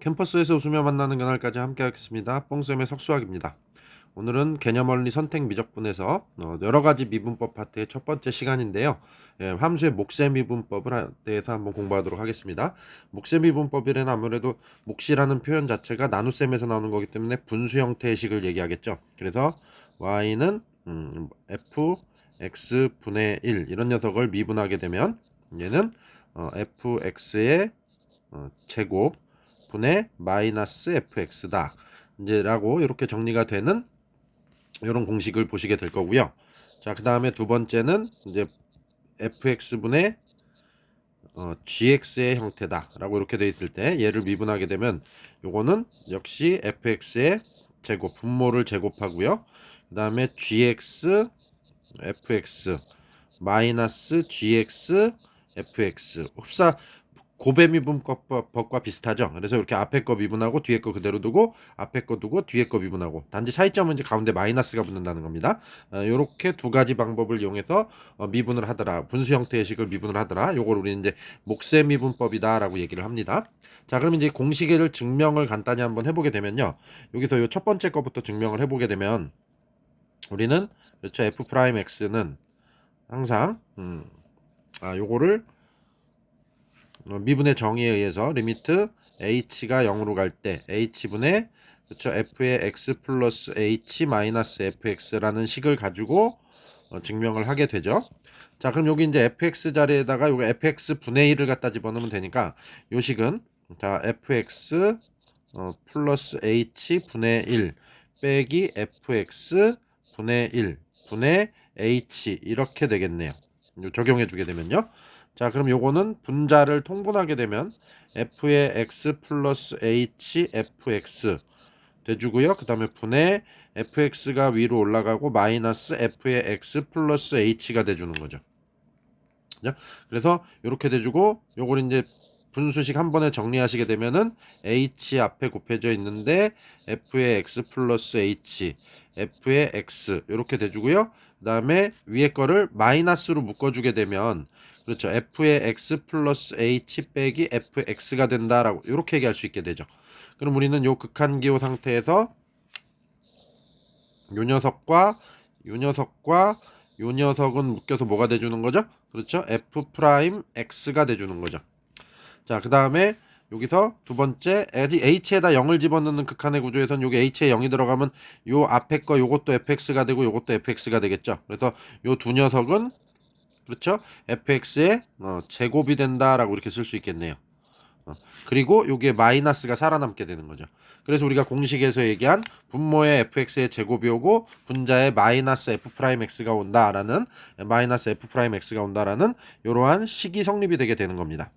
캠퍼스에서 웃으며 만나는 그날까지 함께 하겠습니다. 뽕쌤의 석수학입니다. 오늘은 개념원리 선택 미적분에서 여러 가지 미분법 파트의 첫 번째 시간인데요. 함수의 몫의 미분법을 대해서 한번 공부하도록 하겠습니다. 몫의 미분법이란 아무래도 몫이라는 표현 자체가 나눗셈에서 나오는 거기 때문에 분수 형태의 식을 얘기하겠죠. 그래서 y는 f x 분의 1 이런 녀석을 미분하게 되면 얘는 fx의 제곱 분의 마이너스 fx다. 이제라고 이렇게 정리가 되는 이런 공식을 보시게 될 거고요. 자, 그 다음에 두 번째는 이제 fx분의 gx의 형태다라고 이렇게 돼 있을 때 얘를 미분하게 되면 요거는 역시 fx의 제곱 분모를 제곱하고요. 그 다음에 gx fx 마이너스 gx fx 흡사 고배 미분법과 비슷하죠. 그래서 이렇게 앞에 거 미분하고 뒤에 거 그대로 두고 앞에 거 두고 뒤에 거 미분하고 단지 차이점은 이제 가운데 마이너스가 붙는다는 겁니다. 이렇게 두 가지 방법을 이용해서 미분을 하더라. 분수 형태의 식을 미분을 하더라. 요걸 우리 이제 몫의 미분법이다라고 얘기를 합니다. 자, 그럼 이제 공식을 증명을 간단히 한번 해보게 되면요. 여기서 요 첫 번째 거부터 증명을 해보게 되면 우리는 그렇죠. f'x는 항상 요거를 미분의 정의에 의해서 리미트 h가 0으로 갈 때 h분의 그렇죠 f의 x 플러스 h 마이너스 fx라는 식을 가지고 증명을 하게 되죠. 자, 그럼 여기 이제 fx 자리에다가 요거 fx 분의 1을 갖다 집어넣으면 되니까 요 식은 자 fx 플러스 h 분의 1 빼기 fx 분의 1 분의 h 이렇게 되겠네요. 적용해 주게 되면요. 자, 그럼 요거는 분자를 통분하게 되면 f의 x 플러스 h fx 돼주고요. 그 다음에 분의 fx가 위로 올라가고 마이너스 f의 x 플러스 h가 돼주는 거죠. 그래서 이렇게 돼주고 요걸 이제 분수식 한 번에 정리하시게 되면은 h 앞에 곱해져 있는데 f의 x 플러스 h f의 x 이렇게 돼주고요. 그 다음에 위에 거를 마이너스로 묶어주게 되면 그렇죠. f의 x 플러스 h 빼기 fx가 된다라고 이렇게 얘기할 수 있게 되죠. 그럼 우리는 요 극한기호 상태에서 요 녀석과 요 녀석과 요 녀석은 묶여서 뭐가 돼주는 거죠? 그렇죠. f 프라임 x가 돼주는 거죠. 자, 그 다음에 여기서 두 번째 h에다 0을 집어넣는 극한의 구조에선 여기 h에 0이 들어가면 요 앞에 거 요것도 fx가 되고 요것도 fx가 되겠죠. 그래서 요 두 녀석은 그렇죠. fx의 제곱이 된다라고 이렇게 쓸 수 있겠네요. 그리고 여기에 마이너스가 살아남게 되는 거죠. 그래서 우리가 공식에서 얘기한 분모의 fx의 제곱이 오고 분자의 마이너스 f'x가 온다라는 마이너스 f'x가 온다라는 이러한 식이 성립이 되게 되는 겁니다.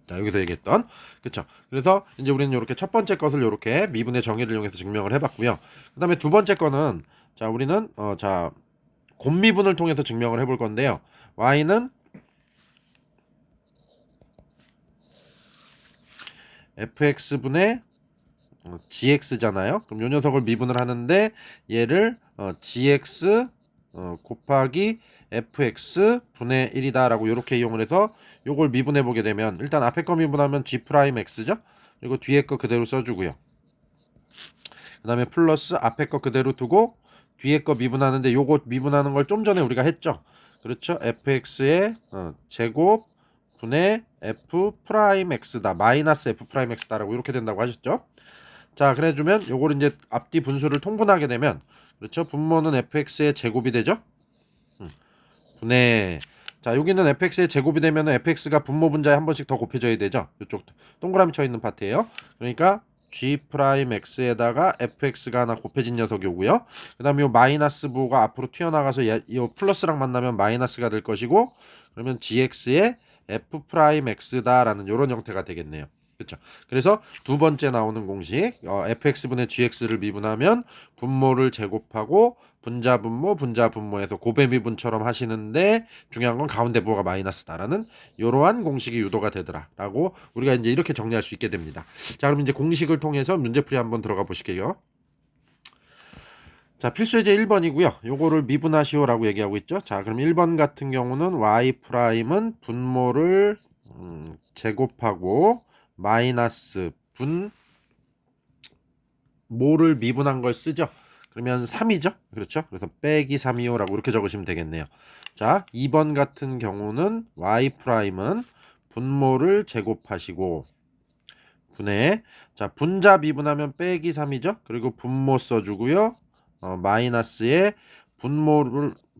자, 여기서 얘기했던 그렇죠. 그래서 이제 우리는 이렇게 첫 번째 것을 이렇게 미분의 정의를 이용해서 증명을 해봤고요. 그다음에 두 번째 거는 자 우리는 자 곱미분을 통해서 증명을 해볼 건데요. y는 fx분의 gx잖아요. 그럼 요 녀석을 미분을 하는데 얘를 gx 곱하기 fx 분의 1이다라고 이렇게 이용을 해서 요걸 미분해 보게 되면 일단 앞에 거 미분하면 g 프라임 x죠. 그리고 뒤에 거 그대로 써주고요. 그 다음에 플러스 앞에 거 그대로 두고 뒤에 거 미분하는데 요거 미분하는 걸 좀 전에 우리가 했죠. 그렇죠. fx의 제곱 분의 f 프라임 x다 마이너스 f 프라임 x다라고 이렇게 된다고 하셨죠. 자, 그래주면 요걸 이제 앞뒤 분수를 통분하게 되면 그렇죠. 분모는 fx의 제곱이 되죠. 분의 자 여기는 fx의 제곱이 되면 fx가 분모 분자에 한 번씩 더 곱해져야 되죠. 이쪽 동그라미 쳐 있는 파트예요. 그러니까 g 프라임 x에다가 fx가 하나 곱해진 녀석이 오고요. 그 다음에 이 마이너스 부호가 앞으로 튀어나가서 이 플러스랑 만나면 마이너스가 될 것이고 그러면 gx의 f 프라임 x다라는 이런 형태가 되겠네요. 그렇죠. 그래서 두 번째 나오는 공식 fx분의 gx를 미분하면 분모를 제곱하고 분자 분모에서 고배 미분처럼 하시는데 중요한 건 가운데 부호가 마이너스다라는 이러한 공식이 유도가 되더라라고 우리가 이제 이렇게 정리할 수 있게 됩니다. 자, 그럼 이제 공식을 통해서 문제풀이 한번 들어가 보실게요. 자, 필수 예제 1번이고요. 요거를 미분하시오라고 얘기하고 있죠. 자, 그럼 1번 같은 경우는 y 프라임은 분모를 제곱하고 마이너스 분모를 미분한 걸 쓰죠. 그러면 3이죠. 그렇죠. 그래서 빼기 3이요라고 이렇게 적으시면 되겠네요. 자, 2번 같은 경우는 y''은 분모를 제곱하시고 분해, 자 분자 미분하면 빼기 3이죠. 그리고 분모 써주고요. 마이너스에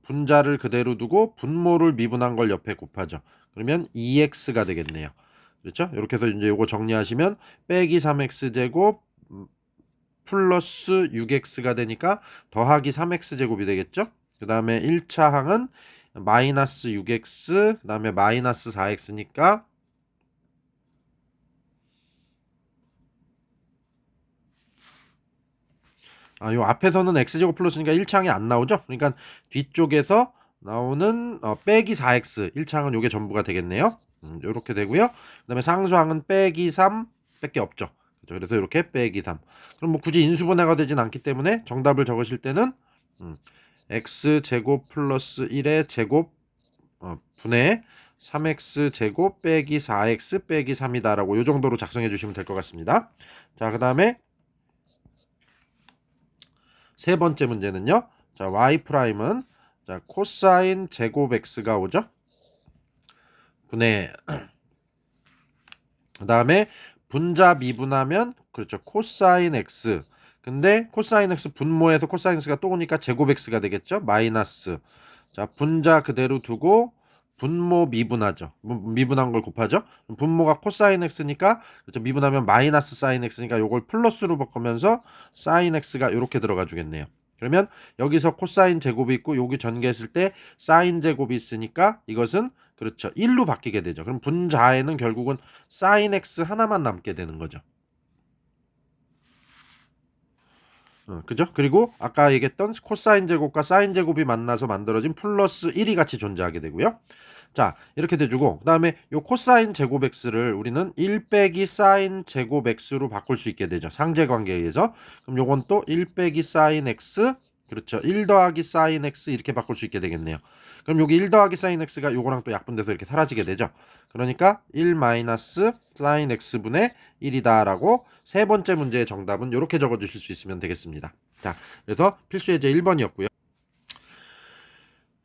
분자를 그대로 두고 분모를 미분한 걸 옆에 곱하죠. 그러면 2x가 되겠네요. 그렇죠? 이렇게 해서 이제 요거 정리하시면 빼기 3x 제곱 플러스 6x가 되니까 더하기 3x 제곱이 되겠죠? 그 다음에 1차 항은 마이너스 6x, 그 다음에 마이너스 4x니까 요 앞에서는 x제곱 플러스니까 1창이 안 나오죠? 그러니까 뒤쪽에서 나오는 빼기 4x 1창은 요게 전부가 되겠네요. 요렇게 되고요. 그 다음에 상수항은 빼기 3 밖에 없죠. 그렇죠? 그래서 이렇게 빼기 3. 그럼 뭐 굳이 인수분해가 되진 않기 때문에 정답을 적으실 때는 x제곱 플러스 1의 제곱 분의 3x 제곱 빼기 4x 빼기 3이다 라고 요 정도로 작성해 주시면 될 것 같습니다. 자, 그 다음에 세 번째 문제는요. 자, y''은 자, 코사인 제곱 x가 오죠. 분의 그 다음에 분자 미분하면 그렇죠. 코사인 x. 근데 코사인 x 분모에서 코사인 x가 또 오니까 제곱 x가 되겠죠. 마이너스. 자, 분자 그대로 두고 분모 미분하죠. 미분한 걸 곱하죠. 분모가 코사인 x니까 그렇죠. 미분하면 마이너스 사인 x니까 요걸 플러스로 바꾸면서 사인 x가 이렇게 들어가 주겠네요. 그러면 여기서 코사인 제곱이 있고 여기 전개했을 때 사인 제곱이 있으니까 이것은 그렇죠. 1로 바뀌게 되죠. 그럼 분자에는 결국은 사인 x 하나만 남게 되는 거죠. 그죠? 그리고 아까 얘기했던 코사인 제곱과 사인 제곱이 만나서 만들어진 플러스 1이 같이 존재하게 되고요. 자, 이렇게 돼주고 그 다음에 요 코사인 제곱 x를 우리는 1 빼기 사인 제곱 x로 바꿀 수 있게 되죠. 상제관계에 의해서. 그럼 요건 또 1 빼기 사인 x 그렇죠. 1 더하기 사인 x 이렇게 바꿀 수 있게 되겠네요. 그럼 여기 1 더하기 사인 x가 요거랑 또 약분돼서 이렇게 사라지게 되죠. 그러니까 1 마이너스 사인 x분의 1이다 라고 세 번째 문제의 정답은 이렇게 적어주실 수 있으면 되겠습니다. 자, 그래서 필수예제 1번이었고요.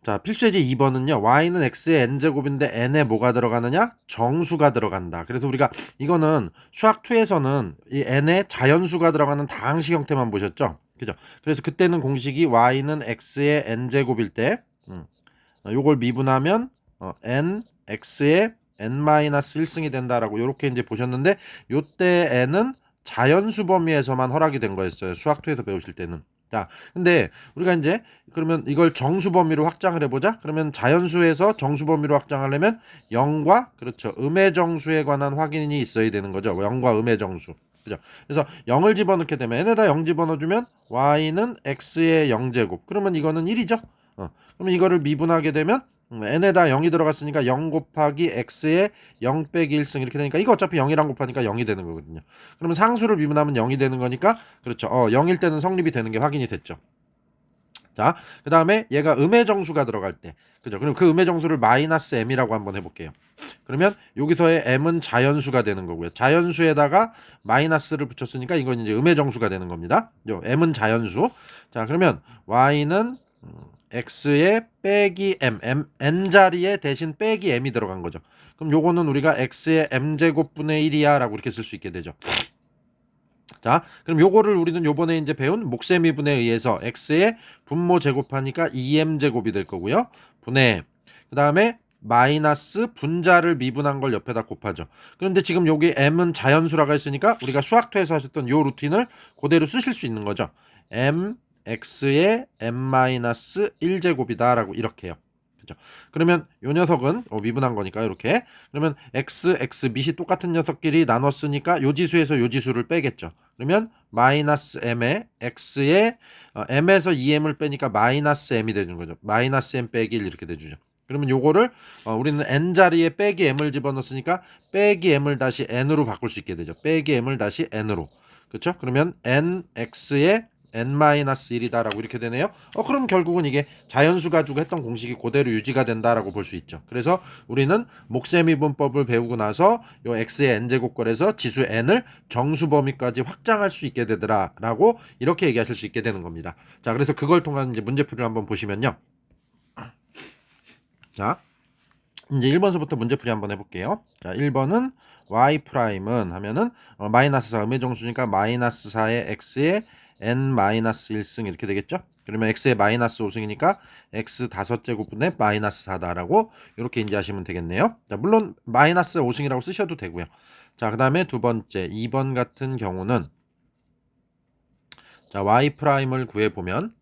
자, 필수예제 2번은요. y는 x의 n제곱인데 n에 뭐가 들어가느냐? 정수가 들어간다. 그래서 우리가 이거는 수학2에서는 이 n에 자연수가 들어가는 다항식 형태만 보셨죠? 그죠? 그래서 그때는 공식이 y는 x의 n제곱일 때 요걸 미분하면 n x의 n-1승이 된다라고 요렇게 이제 보셨는데 요때 n은 자연수 범위에서만 허락이 된 거였어요. 수학2에서 배우실 때는. 자, 근데 우리가 이제 그러면 이걸 정수 범위로 확장을 해보자. 그러면 자연수에서 정수 범위로 확장하려면 0과 그렇죠. 음의 정수에 관한 확인이 있어야 되는 거죠. 0과 음의 정수. 그죠? 그래서 0을 집어넣게 되면 n에다 0 집어넣어주면 y는 x의 0제곱. 그러면 이거는 1이죠. 그러면 이거를 미분하게 되면 n에다 0이 들어갔으니까 0 곱하기 x의 0 빼기 1승 이렇게 되니까 이거 어차피 0이랑 곱하니까 0이 되는 거거든요. 그러면 상수를 미분하면 0이 되는 거니까 그렇죠. 0일 때는 성립이 되는 게 확인이 됐죠. 자, 그 다음에 얘가 음의 정수가 들어갈 때 그죠? 그럼 그 음의 정수를 마이너스 m이라고 한번 해볼게요. 그러면 여기서의 m은 자연수가 되는 거고요. 자연수에다가 마이너스를 붙였으니까 이건 이제 음의 정수가 되는 겁니다. 요 m은 자연수. 자, 그러면 y는 x의 빼기 n 자리에 대신 빼기 m이 들어간 거죠. 그럼 요거는 우리가 x의 m제곱분의 1이야 라고 이렇게 쓸 수 있게 되죠. 자, 그럼 요거를 우리는 요번에 이제 배운 목세미분에 의해서 x의 분모 제곱하니까 2m제곱이 될 거고요. 분의 그 다음에 마이너스 분자를 미분한 걸 옆에다 곱하죠. 그런데 지금 여기 m은 자연수라고 했으니까 우리가 수학투에서 하셨던 요 루틴을 그대로 쓰실 수 있는 거죠. m x의 m-1제곱이다 라고 이렇게 해요. 그죠? 그러면 요 녀석은 미분한 거니까 이렇게 그러면 x 밑이 똑같은 녀석끼리 나눴으니까 요 지수에서 요 지수를 빼겠죠. 그러면 마이너스 m에 x의 m에서 2m을 빼니까 마이너스 m이 되는 거죠. 마이너스 m 빼기 1 이렇게 돼주죠. 그러면 요거를 우리는 n 자리에 빼기 m을 집어넣었으니까 빼기 m을 다시 n으로 바꿀 수 있게 되죠. 빼기 m을 다시 n으로. 그렇죠? 그러면 n x의 n-1이다라고 이렇게 되네요. 그럼 결국은 이게 자연수 가지고 했던 공식이 그대로 유지가 된다라고 볼 수 있죠. 그래서 우리는 목세미분법을 배우고 나서 요 x의 n제곱꼴에서 지수 n을 정수 범위까지 확장할 수 있게 되더라라고 이렇게 얘기하실 수 있게 되는 겁니다. 자, 그래서 그걸 통한 이제 문제풀이를 한번 보시면요. 자, 이제 1번서부터 문제풀이 한번 해볼게요. 자, 1번은 y 프라임은 하면은 마이너스 4 음의 정수니까 마이너스 4의 x의 n-1승 이렇게 되겠죠. 그러면 x의 마이너스 5승이니까 x 5제곱분의 마이너스 4다라고 이렇게 인지하시면 되겠네요. 자, 물론 마이너스 5승이라고 쓰셔도 되고요. 자, 그 다음에 두 번째 2번 같은 경우는 자, y 프라임을 구해보면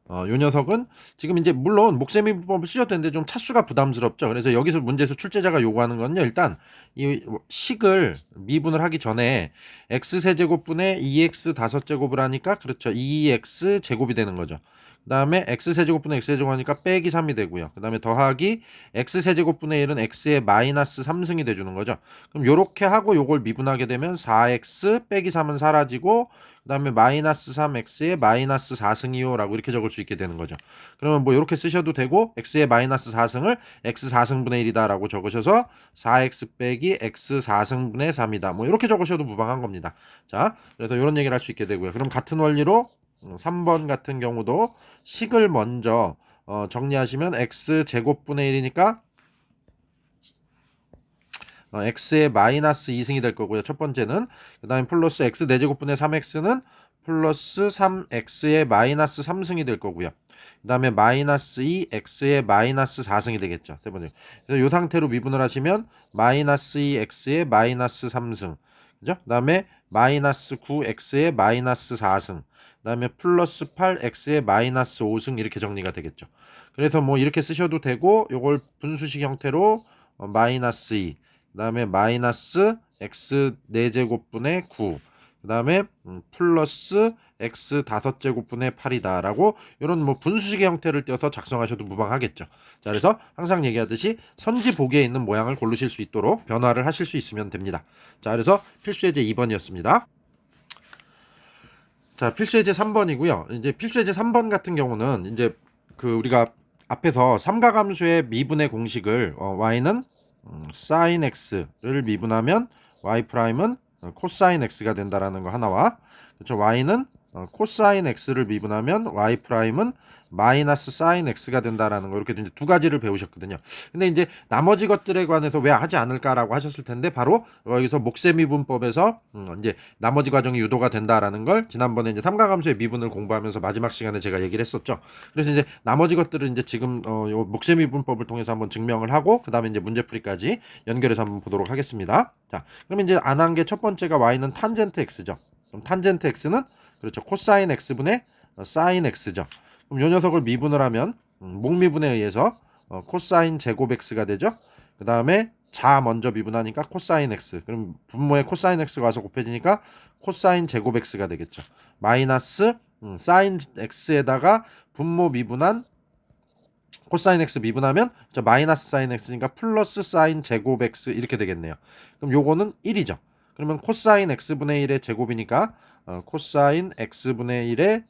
요 녀석은 지금 이제 물론 목세미분법을 쓰셔도 되는데 좀 차수가 부담스럽죠. 그래서 여기서 문제에서 출제자가 요구하는 건요. 일단 이 식을 미분을 하기 전에 x세제곱분의 2x 5제곱을 하니까 그렇죠. 2x 제곱이 되는 거죠. 그 다음에 x세제곱분의 x세제곱 하니까 빼기 3이 되고요. 그 다음에 더하기 x세제곱분의 1은 x의 마이너스 3승이 돼주는 거죠. 그럼 요렇게 하고 요걸 미분하게 되면 4x 빼기 3은 사라지고 그 다음에 마이너스 3x의 마이너스 4승이요 라고 이렇게 적을 수 있게 되는 거죠. 그러면 뭐 이렇게 쓰셔도 되고 x의 마이너스 4승을 x 4승분의 1이다 라고 적으셔서 4x 빼기 x 4승분의 3이다 뭐 이렇게 적으셔도 무방한 겁니다. 자, 그래서 이런 얘기를 할 수 있게 되고요. 그럼 같은 원리로 3번 같은 경우도 식을 먼저 정리하시면 x 제곱분의 1이니까 x의 마이너스 2승이 될 거고요. 첫 번째는 그 다음에 플러스 x 4제곱분의 3x는 플러스 3x의 마이너스 3승이 될 거고요. 그 다음에 마이너스 2x의 마이너스 4승이 되겠죠. 세 번째. 그래서 이 상태로 미분을 하시면 마이너스 2x의 마이너스 3승. 그죠? 그 다음에 마이너스 9x의 마이너스 4승. 그 다음에 플러스 8x의 마이너스 5승 이렇게 정리가 되겠죠. 그래서 뭐 이렇게 쓰셔도 되고 요걸 분수식 형태로 마이너스 2. 그 다음에 마이너스 x 4제곱분의 9. 그 다음에 플러스 x 5제곱분의 8이다 라고 이런 뭐 분수식의 형태를 띄어서 작성하셔도 무방하겠죠. 자, 그래서 항상 얘기하듯이 선지 보기에 있는 모양을 고르실 수 있도록 변화를 하실 수 있으면 됩니다. 자, 그래서 필수예제 2번이었습니다. 자, 필수예제 3번이고요. 이제 필수예제 3번 같은 경우는 이제 그 우리가 앞에서 삼각함수의 미분의 공식을 y는 sin x를 미분하면 y 프라임은 코사인 x가 된다라는 거 하나와 그렇죠. y는 코사인 x를 미분하면 y 프라임은 마이너스 사인 x가 된다라는 거 이렇게 이제 두 가지를 배우셨거든요. 근데 이제 나머지 것들에 관해서 왜 하지 않을까라고 하셨을 텐데 바로 여기서 목세미분법에서 이제 나머지 과정이 유도가 된다라는 걸 지난번에 이제 삼각함수의 미분을 공부하면서 마지막 시간에 제가 얘기를 했었죠. 그래서 이제 나머지 것들을 이제 지금 요 목세미분법을 통해서 한번 증명을 하고 그다음에 이제 문제풀이까지 연결해서 한번 보도록 하겠습니다. 자, 그럼 이제 안 한 게 첫 번째가 y는 탄젠트 x죠. 그럼 탄젠트 x는 그렇죠. 코사인 x분의 사인 x죠. 그럼 요 녀석을 미분을 하면 목미분에 의해서 코사인 제곱 x가 되죠. 그 다음에 자 먼저 미분하니까 코사인 x. 그럼 분모에 코사인 x가 와서 곱해지니까 코사인 제곱 x가 되겠죠. 마이너스 사인 x에다가 분모 미분한 코사인 x 미분하면 마이너스 사인 x니까 플러스 사인 제곱 x 이렇게 되겠네요. 그럼 요거는 1이죠. 그러면 코사인 x분의 1의 제곱이니까 코사인 x분의 1의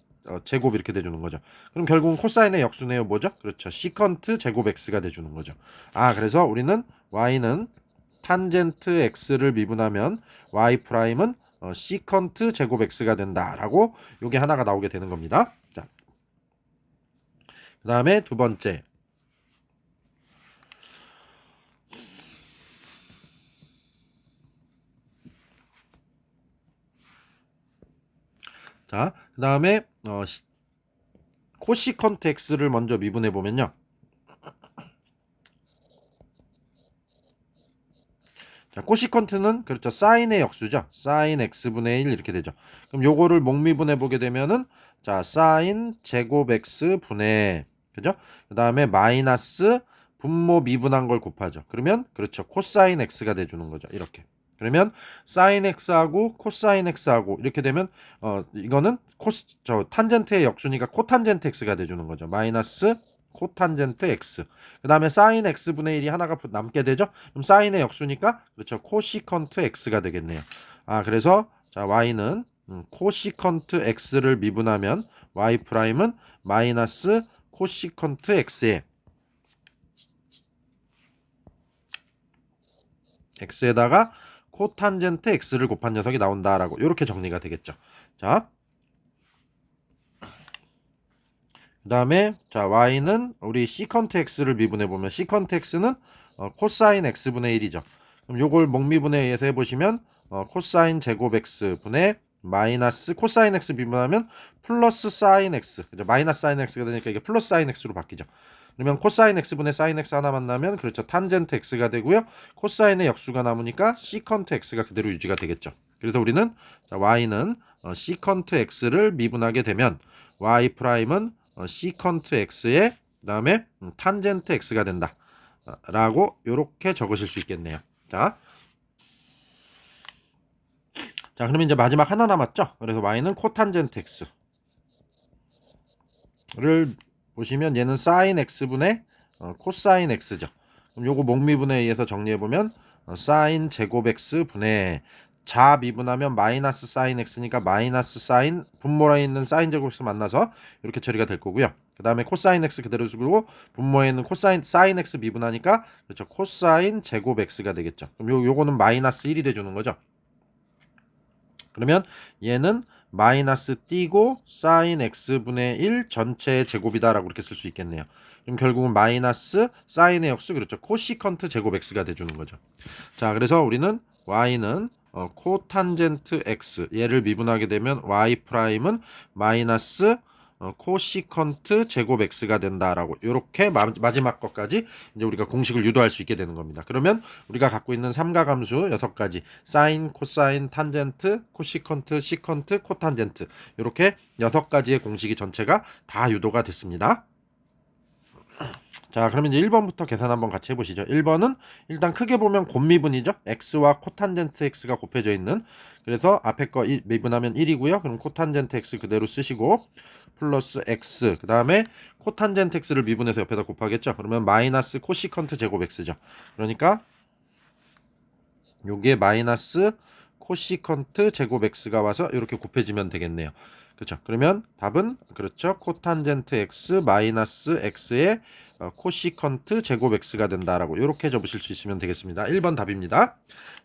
제곱 이렇게 돼주는 거죠. 그럼 결국은 코사인의 역수네요. 뭐죠? 그렇죠. 시컨트 제곱 x가 돼주는 거죠. 아, 그래서 우리는 y는 탄젠트 x를 미분하면 y 프라임은 시컨트 제곱 x가 된다라고 요게 하나가 나오게 되는 겁니다. 자, 그 다음에 두 번째. 자, 그 다음에 코시컨트 x를 먼저 미분해 보면요. 자, 코시컨트는 그렇죠. 사인의 역수죠. 사인 x분의 1 이렇게 되죠. 그럼 요거를 목미분해 보게 되면은 자, 사인 제곱 x 분의 그죠? 그다음에 마이너스 분모 미분한 걸 곱하죠. 그러면 그렇죠. 코사인 x가 돼 주는 거죠. 이렇게. 그러면 사인 x하고 코사인 x하고 이렇게 되면 이거는 탄젠트의 역수니까 코탄젠트 x가 돼 주는 거죠. 마이너스 코탄젠트 x. 그 다음에 사인 x분의 1이 하나가 남게 되죠. 그럼 사인의 역수니까 그렇죠. 코시컨트 x가 되겠네요. 아, 그래서 자, y는 코시컨트 x를 미분하면 y 프라임은 마이너스 코시컨트 x에 x에다가 코탄젠트 x를 곱한 녀석이 나온다라고 이렇게 정리가 되겠죠. 자, 그 다음에 자 y는 우리 시컨트 x를 미분해 보면 시컨트 x는 코사인 x분의 1이죠. 그럼 요걸 목미분에 의해서 해보시면 코사인 제곱 x 분의 마이너스 코사인 x 미분하면 플러스 사인 x, 그죠? 마이너스 사인 x가 되니까 이게 플러스 사인 x로 바뀌죠. 그러면 코사인 x분의 사인 x 하나 만나면 그렇죠, 탄젠트 x가 되고요. 코사인의 역수가 남으니까 시컨트 x가 그대로 유지가 되겠죠. 그래서 우리는 자, y는 시컨트 x를 미분하게 되면 y 프라임은 시컨트 x에 그다음에 탄젠트 x가 된다 라고 이렇게 적으실 수 있겠네요. 자, 그러면 이제 마지막 하나 남았죠. 그래서 y는 코탄젠트 x를 보시면 얘는 사인 x분의 코사인 x죠. 그럼 요거 목미분에 의해서 정리해 보면 사인 제곱 x 분의 자 미분하면 마이너스 사인 x니까 마이너스 사인 분모에 있는 사인 제곱 x 만나서 이렇게 처리가 될 거고요. 그 다음에 코사인 x 그대로 쓰고 분모에 있는 코사인 사인 x 미분하니까 그렇죠, 코사인 제곱 x가 되겠죠. 그럼 요거는 마이너스 1이 돼주는 거죠. 그러면 얘는 마이너스 띄고 사인 x분의 1 전체의 제곱이다라고 이렇게 쓸 수 있겠네요. 그럼 결국은 마이너스 사인의 역수 그렇죠, 코시컨트 제곱 x가 돼주는 거죠. 자, 그래서 우리는 y는 코탄젠트 x 얘를 미분하게 되면 y 프라임은 마이너스 코시컨트 제곱 x가 된다라고 이렇게 마지막 것까지 이제 우리가 공식을 유도할 수 있게 되는 겁니다. 그러면 우리가 갖고 있는 삼각함수 6가지 사인, 코사인, 탄젠트, 코시컨트, 시컨트, 코탄젠트 이렇게 6가지의 공식이 전체가 다 유도가 됐습니다. 자, 그러면 이제 1번부터 계산 한번 같이 해보시죠. 1번은 일단 크게 보면 곱미분이죠. x와 코탄젠트 x가 곱해져 있는, 그래서 앞에 거 미분하면 1이고요. 그럼 코탄젠트 x 그대로 쓰시고 플러스 x, 그 다음에 코탄젠트 x를 미분해서 옆에다 곱하겠죠. 그러면 마이너스 코시컨트 제곱 x죠. 그러니까 요게 마이너스 코시컨트 제곱 x가 와서 이렇게 곱해지면 되겠네요. 그렇죠. 그러면 답은 그렇죠, 코탄젠트 x 마이너스 x의 코시컨트 제곱 x가 된다라고 이렇게 접으실 수 있으면 되겠습니다. 1번 답입니다.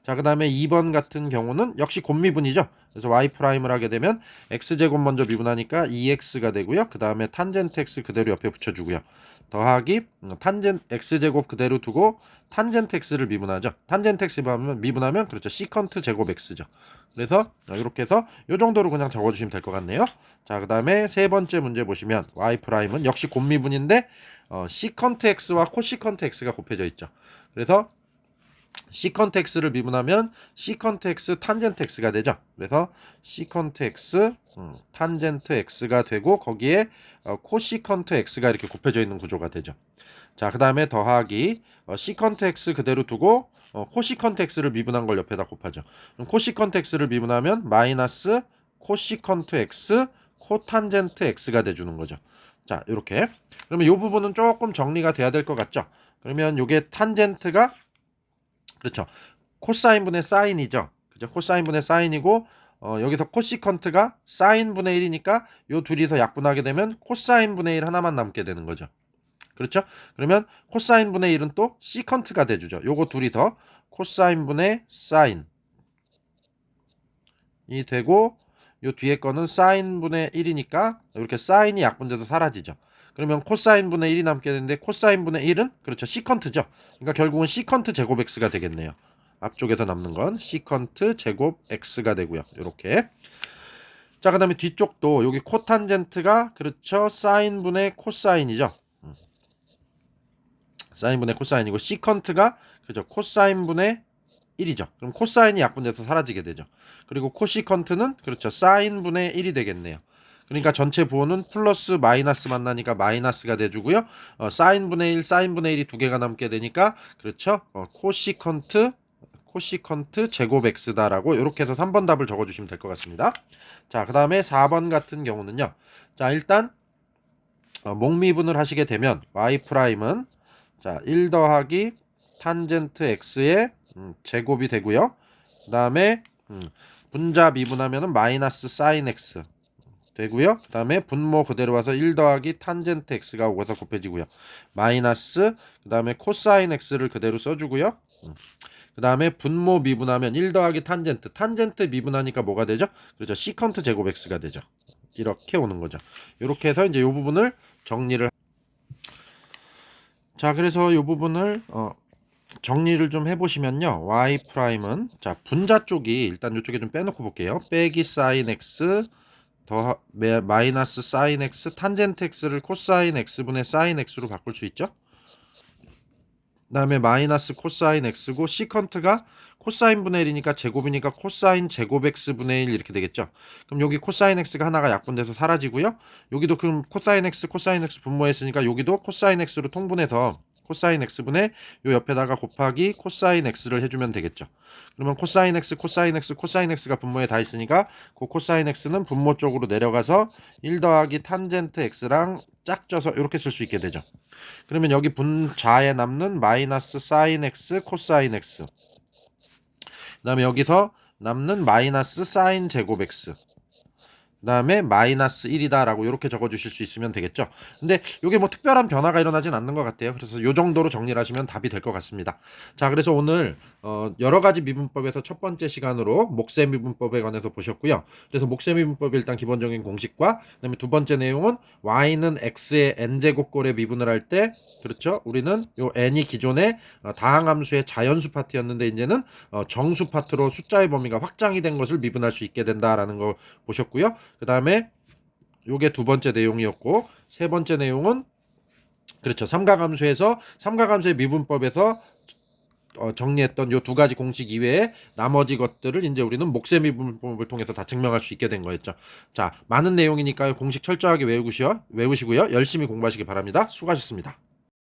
자, 그 다음에 2번 같은 경우는 역시 곱미분이죠. 그래서 y 프라임을 하게 되면 x제곱 먼저 미분하니까 2x가 되고요. 그 다음에 탄젠트 x 그대로 옆에 붙여주고요. 더하기 탄젠트 x제곱 그대로 두고 탄젠트 x를 미분하죠. 탄젠트 x 미분하면 그렇죠, 시컨트 제곱 x죠. 그래서 이렇게 해서 이 정도로 그냥 적어주시면 될 것 같네요. 자, 그 다음에 세 번째 문제 보시면 y 프라임은 역시 곱미분인데 시컨트 x와 코시컨트 x가 곱해져 있죠. 그래서 시컨트 x를 미분하면 시컨트 x 탄젠트 x가 되죠. 그래서 시컨트 x 탄젠트 x가 되고 거기에 코시컨트 x가 이렇게 곱해져 있는 구조가 되죠. 자, 그 다음에 더하기 시컨트 x 그대로 두고 코시컨트 x를 미분한 걸 옆에다 곱하죠. 그럼 코시컨트 x를 미분하면 마이너스 코시컨트 x 코탄젠트 x가 돼주는 거죠. 자, 이렇게. 그러면 이 부분은 조금 정리가 돼야 될 것 같죠. 그러면 이게 탄젠트가 그렇죠, 코사인분의 사인이죠. 그죠? 코사인분의 사인이고 여기서 코시컨트가 사인분의 1이니까 요 둘이서 약분하게 되면 코사인분의 1 하나만 남게 되는 거죠. 그렇죠? 그러면 코사인분의 1은 또 시컨트가 돼주죠. 요거 둘이 더 코사인분의 사인이 되고 요 뒤에 거는 사인분의 1이니까 이렇게 사인이 약분돼서 사라지죠. 그러면 코사인분의 1이 남게 되는데 코사인분의 1은 그렇죠, 시컨트죠. 그러니까 결국은 시컨트 제곱 x가 되겠네요. 앞쪽에서 남는 건 시컨트 제곱 x가 되고요. 이렇게. 자, 그 다음에 뒤쪽도 여기 코탄젠트가 그렇죠, 사인분의 코사인이죠. 사인분의 코사인이고 시컨트가 그죠, 코사인분의 1이죠. 그럼 코사인이 약분돼서 사라지게 되죠. 그리고 코시컨트는 그렇죠, 사인분의 1이 되겠네요. 그러니까 전체 부호는 플러스 마이너스 만나니까 마이너스가 돼주고요. 사인분의 1, 사인분의 1이 두 개가 남게 되니까 그렇죠, 코시컨트 제곱 x다라고 이렇게 해서 3번 답을 적어주시면 될 것 같습니다. 자, 그 다음에 4번 같은 경우는요. 자, 일단 목미분을 하시게 되면 y 프라임은 자 1 더하기 탄젠트 x의 제곱이 되고요. 그 다음에 분자 미분하면은 마이너스 사인 x 되고요. 그 다음에 분모 그대로 와서 1 더하기 탄젠트 x가 오고서 곱해지고요. 마이너스 그 다음에 코사인 x를 그대로 써주고요. 그 다음에 분모 미분하면 1 더하기 탄젠트 미분하니까 뭐가 되죠? 그렇죠. 시컨트 제곱 x가 되죠. 이렇게 오는 거죠. 이렇게 해서 이제 이 부분을 정리를. 자, 그래서 이 부분을 정리를 좀 해보시면요. y 프라임은 자 분자 쪽이 일단 이쪽에 좀 빼놓고 볼게요. 빼기 사인 x 더 마이너스 사인 x 탄젠트 x를 코사인 x분의 사인 x로 바꿀 수 있죠. 그 다음에 마이너스 코사인 x고 시컨트가 코사인 분의 1이니까 제곱이니까 코사인 제곱 x분의 1 이렇게 되겠죠. 그럼 여기 코사인 x가 하나가 약분돼서 사라지고요. 여기도 그럼 코사인 x 분모했으니까 여기도 코사인 x로 통분해서 코사인 x분의 요 옆에다가 곱하기 코사인 x를 해주면 되겠죠. 그러면 코사인 x가 분모에 다 있으니까 그 코사인 x는 분모 쪽으로 내려가서 1 더하기 탄젠트 x랑 짝져서 이렇게 쓸 수 있게 되죠. 그러면 여기 분자에 남는 마이너스 사인 x 코사인 x 그 다음에 여기서 남는 마이너스 사인 제곱 x 그 다음에 마이너스 1이다 라고 이렇게 적어주실 수 있으면 되겠죠. 근데 이게 뭐 특별한 변화가 일어나진 않는 것 같아요. 그래서 이 정도로 정리를 하시면 답이 될 것 같습니다. 자, 그래서 오늘 여러 가지 미분법에서 첫 번째 시간으로 목세 미분법에 관해서 보셨고요. 그래서 목세 미분법의 일단 기본적인 공식과 그다음에 두 번째 내용은 y는 x의 n제곱꼴에 미분을 할 때 그렇죠. 우리는 요 n이 기존에 다항함수의 자연수 파트였는데 이제는 정수 파트로 숫자의 범위가 확장이 된 것을 미분할 수 있게 된다라는 걸 보셨고요. 그 다음에 요게 두 번째 내용이었고 세 번째 내용은 그렇죠. 삼각함수의 미분법에서 정리했던 요 두 가지 공식 이외에 나머지 것들을 이제 우리는 목세 미분법을 통해서 다 증명할 수 있게 된 거였죠. 자, 많은 내용이니까요. 공식 철저하게 외우시고요. 열심히 공부하시기 바랍니다. 수고하셨습니다.